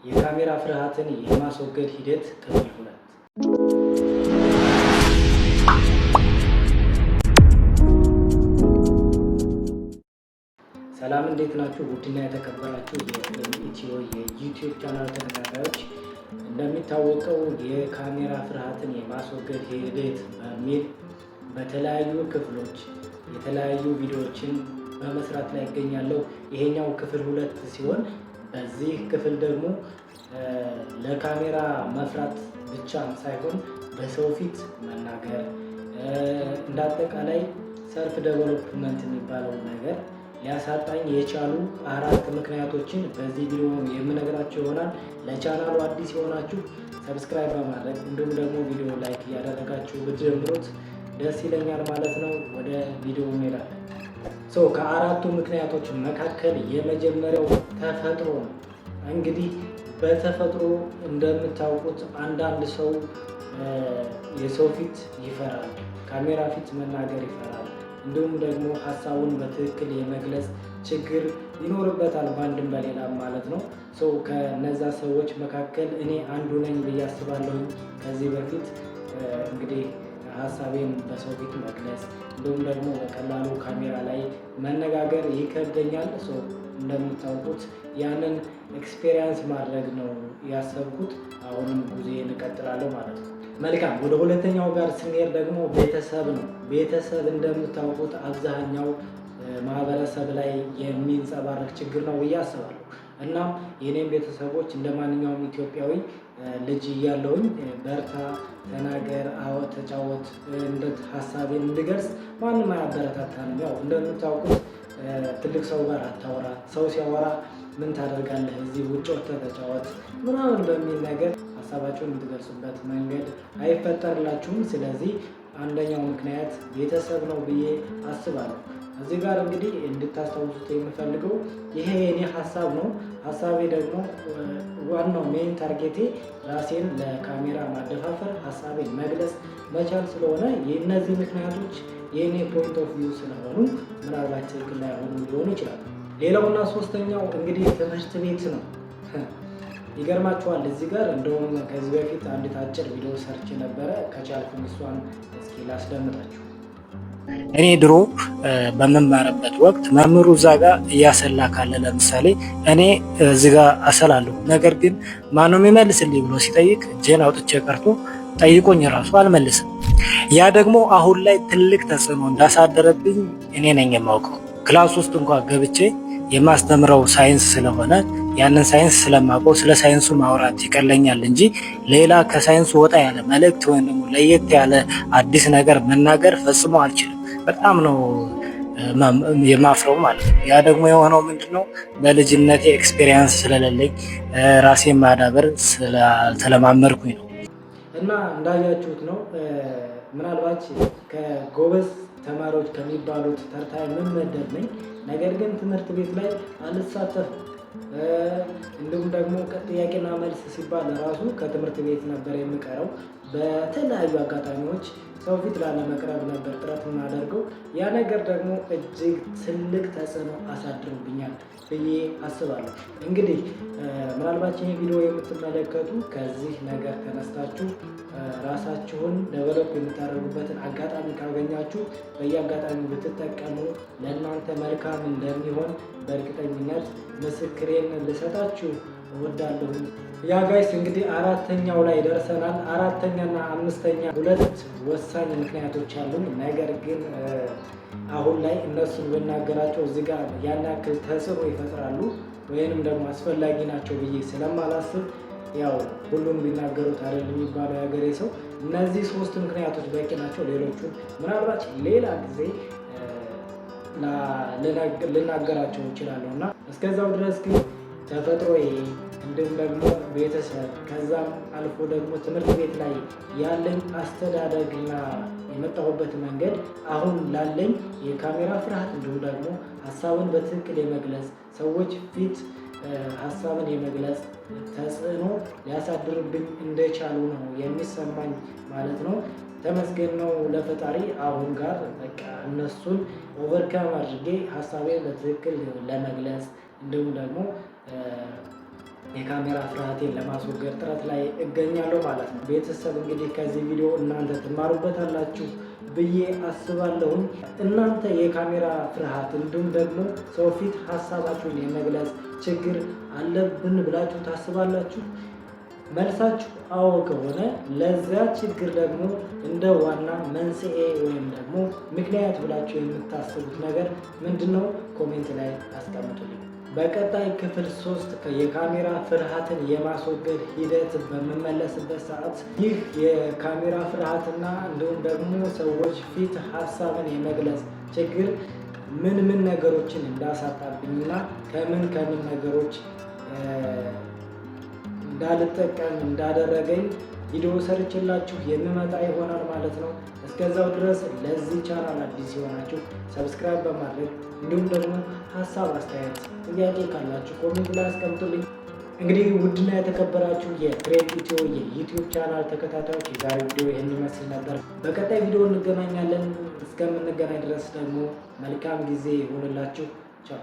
የካሜራ ፍርሃትን የማስወገድ ሂደት ክፍል 2። ሰላም እንዴት ናችሁ? ውድና የተከበራችሁ የኢትዮ የዩቲዩብ ቻናል ተከታታዮች፣ እንደሚታወቀው የካሜራ ፍርሃትን የማስወገድ ሂደት በሚል በተለያዩ ክፍሎች የተለያዩ ቪዲዮዎችን በመስራት ላይ ይገኛለሁ። ይሄኛው ክፍል 2 ሲሆን በዚህ ክፍል ደግሞ ለካሜራ መፍራት ብቻ ሳይሆን በሰው ፊት መናገር እንዳጠቃላይ ሰልፍ ዴቨሎፕመንት የሚባለው ነገር ሊያሳጣኝ የቻሉ 4 ምክንያቶችን በዚህ ቪዲዮ የምነግራችሁ ይሆናል። ለቻናሉ አዲስ የሆናችሁ ሰብስክራይብ በማድረግ እንዲሁም ደግሞ ቪዲዮ ላይክ እያደረጋችሁ ብትጀምሩት ደስ ይለኛል ማለት ነው። ወደ ቪዲዮ እንሄዳለን። ከ4ቱ ምክንያቶች መካከል የመጀመሪያው ተፈጥሮ ነው። እንግዲህ በተፈጥሮ እንደምታውቁት አንዳንድ ሰው የሰው ፊት ይፈራል፣ ካሜራ ፊት መናገር ይፈራል፣ እንዲሁም ደግሞ ሀሳቡን በትክክል የመግለጽ ችግር ይኖርበታል፣ በአንድም በሌላም ማለት ነው። ከነዛ ሰዎች መካከል እኔ አንዱ ነኝ ብዬ አስባለሁ። ከዚህ በፊት እንግዲህ ሀሳቤን በሰው ፊት መግለጽ እንዲሁም ደግሞ በቀላሉ ካሜራ ላይ መነጋገር ይከብደኛል። እንደምታውቁት ያንን ኤክስፔሪየንስ ማድረግ ነው ያሰብኩት። አሁንም ጉዞዬን እቀጥላለሁ ማለት ነው። መልካም፣ ወደ ሁለተኛው ጋር ስንሄድ ደግሞ ቤተሰብ ነው። ቤተሰብ እንደምታውቁት አብዛኛው ማህበረሰብ ላይ የሚንጸባረቅ ችግር ነው ብዬ አስባለሁ። እናም የኔም ቤተሰቦች እንደ ማንኛውም ኢትዮጵያዊ ልጅ እያለውኝ በርታ፣ ተናገር፣ ተጫወት፣ እንዴት ሀሳቤን እንድገልጽ ማንም አያበረታታንም። ያው እንደምታውቁት ትልቅ ሰው ጋር አታወራ፣ ሰው ሲያወራ ምን ታደርጋለህ፣ እዚህ ውጭ ወጥተህ ተጫወት ምናምን በሚል ነገር ሀሳባቸውን የምትገልጹበት መንገድ አይፈጠርላችሁም። ስለዚህ አንደኛው ምክንያት ቤተሰብ ነው ብዬ አስባለሁ። እዚህ ጋር እንግዲህ እንድታስታውሱት የምፈልገው ይሄ የኔ ሀሳብ ነው። ሀሳቤ ደግሞ ዋናው ሜን ታርጌቴ ራሴን ለካሜራ ማደፋፈር፣ ሀሳቤን መግለጽ መቻል ስለሆነ የእነዚህ ምክንያቶች የእኔ ፖይንት ኦፍ ቪው ስለሆኑ ምናልባት ትክክል ላይሆኑ ሊሆኑ ይችላል። ሌላውና ሶስተኛው እንግዲህ ትምህርት ቤት ነው። ይገርማችኋል፣ እዚህ ጋር እንደውም ከዚህ በፊት አንዲት አጭር ቪዲዮ ሰርች ነበረ። ከቻልኩም እሷን እስኪ ላስደምጣችሁ። እኔ ድሮ በመማርበት ወቅት መምህሩ እዛ ጋር እያሰላ ካለ ለምሳሌ እኔ እዚህ ጋር አሰላለሁ፣ ነገር ግን ማነው የሚመልስልኝ ብሎ ሲጠይቅ እጄን አውጥቼ ቀርቶ ጠይቆኝ ራሱ አልመልስም። ያ ደግሞ አሁን ላይ ትልቅ ተጽዕኖ እንዳሳደረብኝ እኔ ነኝ የማውቀው። ክላስ ውስጥ እንኳን ገብቼ የማስተምረው ሳይንስ ስለሆነ ያንን ሳይንስ ስለማውቀው ስለ ሳይንሱ ማውራት ይቀለኛል እንጂ ሌላ ከሳይንሱ ወጣ ያለ መልእክት ወይም ደግሞ ለየት ያለ አዲስ ነገር መናገር ፈጽሞ አልችልም። በጣም ነው የማፍረው ማለት ነው። ያ ደግሞ የሆነው ምንድነው በልጅነቴ ኤክስፔሪየንስ ስለሌለኝ ራሴን ማዳበር ስላልተለማመድኩኝ ነው። እና እንዳያችሁት ነው ምናልባት ከጎበዝ ተማሪዎች ከሚባሉት ተርታ የምመደብ ነኝ። ነገር ግን ትምህርት ቤት ላይ አልሳተፍም። እንዲሁም ደግሞ ጥያቄና መልስ ሲባል ራሱ ከትምህርት ቤት ነበር የምቀረው። በተለያዩ አጋጣሚዎች ሰው ፊት ላለመቅረብ ነበር ጥረት የማደርገው። ያ ነገር ደግሞ እጅግ ትልቅ ተጽዕኖ አሳድሮብኛል ብዬ አስባለሁ። እንግዲህ ምናልባት ይህ ቪዲዮ የምትመለከቱ ከዚህ ነገር ተነስታችሁ ራሳችሁን ዴቨሎፕ የምታደርጉበትን አጋጣሚ ካገኛችሁ በየአጋጣሚው ብትጠቀሙ ለእናንተ መልካም እንደሚሆን በእርግጠኝነት ምስክሬን ልሰጣችሁ እወዳለሁ። ያ ጋይስ እንግዲህ 4ኛው ላይ ደርሰናል። 4ኛና 5ኛ 2 ወሳኝ ምክንያቶች አሉን። ነገር ግን አሁን ላይ እነሱን ብናገራቸው እዚህ ጋር ያን ያክል ተጽዕኖ ይፈጥራሉ ወይንም ደግሞ አስፈላጊ ናቸው ብዬ ስለማላስብ ያው ሁሉም ቢናገሩት አይደል የሚባለው የሀገሬ ሰው። እነዚህ 3 ምክንያቶች በቂ ናቸው። ሌሎቹን ምናልባት ሌላ ጊዜ ልናገራቸው እችላለሁ እና እስከዛው ድረስ ግን ተፈጥሮዬ እንዲሁም ደግሞ ቤተሰብ ከዛም አልፎ ደግሞ ትምህርት ቤት ላይ ያለኝ አስተዳደግና የመጣሁበት መንገድ አሁን ላለኝ የካሜራ ፍርሃት እንዲሁም ደግሞ ሀሳብን በትክክል የመግለጽ ሰዎች ፊት ሀሳብን የመግለጽ ተጽዕኖ ሊያሳድርብኝ እንደቻሉ ነው የሚሰማኝ ማለት ነው። ተመስገን ነው ለፈጣሪ። አሁን ጋር በቃ እነሱን ኦቨርካም አድርጌ ሀሳቤን በትክክል ለመግለጽ እንዲሁም ደግሞ የካሜራ ፍርሃቴን ለማስወገድ ጥረት ላይ እገኛለሁ ማለት ነው። ቤተሰብ እንግዲህ ከዚህ ቪዲዮ እናንተ ትማሩበታላችሁ ብዬ አስባለሁኝ። እናንተ የካሜራ ፍርሃት እንዲሁም ደግሞ ሰው ፊት ሀሳባችሁን የመግለጽ ችግር አለብን ብላችሁ ታስባላችሁ? መልሳችሁ አዎ ከሆነ ለዚያ ችግር ደግሞ እንደ ዋና መንስኤ ወይም ደግሞ ምክንያት ብላችሁ የምታስቡት ነገር ምንድን ነው? ኮሜንት ላይ አስቀምጡልኝ። በቀጣይ ክፍል 3 የካሜራ ፍርሃትን የማስወገድ ሂደት በምመለስበት ሰዓት ይህ የካሜራ ፍርሃትና እንዲሁም ደግሞ ሰዎች ፊት ሀሳብን የመግለጽ ችግር ምን ምን ነገሮችን እንዳሳጣብኝና ከምን ነገሮች እንዳልጠቀም እንዳደረገኝ ቪዲዮ ሰርችላችሁ የምመጣ ይሆናል ማለት ነው። እስከዛው ድረስ ለዚህ ቻናል አዲስ የሆናችሁ ሰብስክራይብ በማድረግ እንዲሁም ደግሞ ሀሳብ፣ አስተያየት፣ ጥያቄ ካላችሁ ኮሜንት ላይ አስቀምጡልኝ። እንግዲህ ውድና የተከበራችሁ የትሬንድ ኢትዮ የዩቲዩብ ቻናል ተከታታዮች የዛሬው ቪዲዮ ይህን ይመስል ነበር። በቀጣይ ቪዲዮ እንገናኛለን። እስከምንገናኝ ድረስ ደግሞ መልካም ጊዜ ይሁንላችሁ። ቻው።